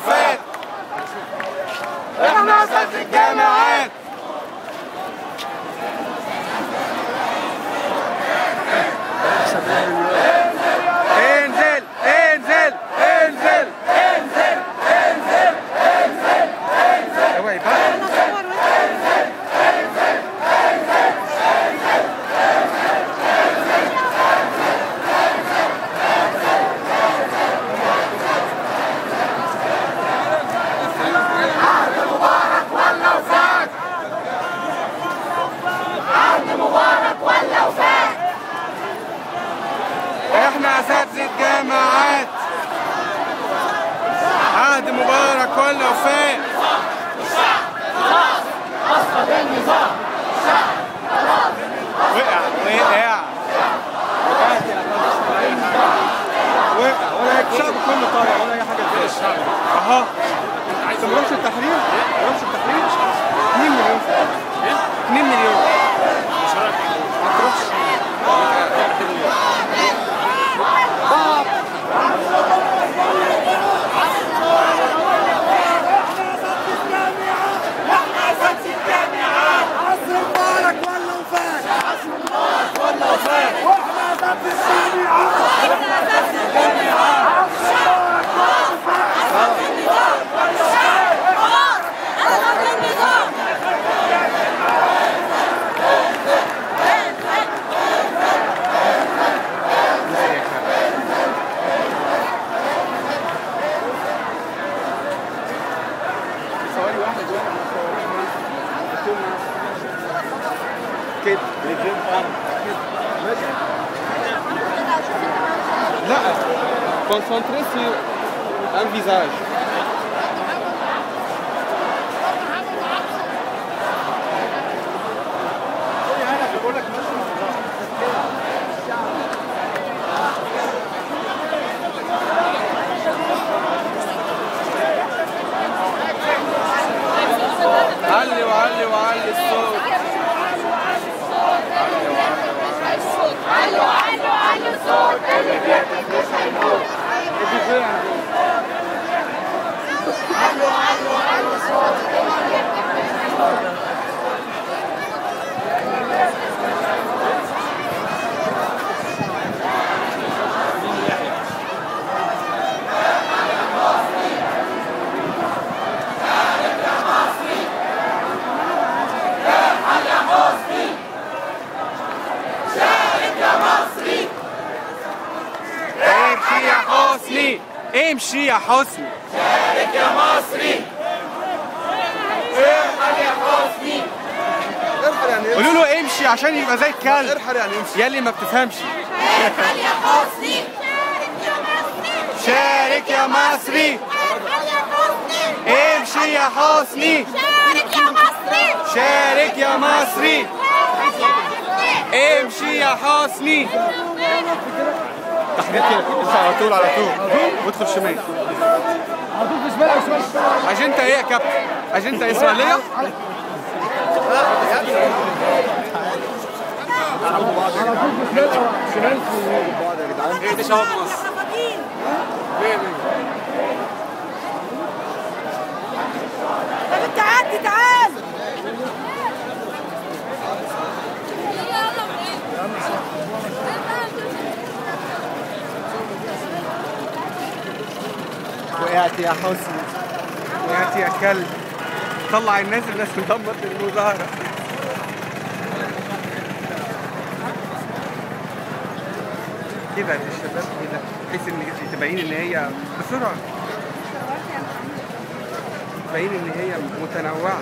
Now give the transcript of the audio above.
وفات. احنا اساتذة الجامعات. انزل انزل انزل انزل انزل انزل انزل. اوعي بقى. احنا اساتذة جامعات. عهد مبارك ولا وفاء. خلاص اسقط النظام. وقع ولا الشعب كله طالع ولا اي حاجه زي الشعب. اها انت ما رحتش التحرير؟ ما رحتش التحرير؟ 2 مليون 2 مليون مش رايح. ما تروحش. كده ماشي. لا كونسنتري سي ان فيزاج. علي وعلي وعلي الصوت. علوا الصوت. اللي بيكتب مش هيموت. علوا الصوت. اللي بيكتب مش هيموت. امشي يا حسني. شارك يا مصري. ارحل يا حسني. ارحل يعني امشي. قولوا له امشي عشان يبقى زي الكلب. ارحل يعني امشي. يا اللي ما بتفهمش. ارحل يا حسني. شارك يا مصري. ارحل يا حسني. امشي يا حسني. شارك يا مصري. شارك يا مصري. امشي يا حسني. تحديد كده انت على طول وادخل شمال. على طول في شمال او شمال. اجنتا ايه يا كابتن؟ اجنتا اسماعيليه؟ على طول في شمال او شمال في بعض يا جدعان. ايه دي شباب مصر. طب انت عدي تعال. وقعت يا حسني. وقعت يا كلب. طلع الناس اللي انضمت للمظاهرة. كده الشباب كده بحيث ان تبين ان هي بسرعة. تبين ان هي متنوعة.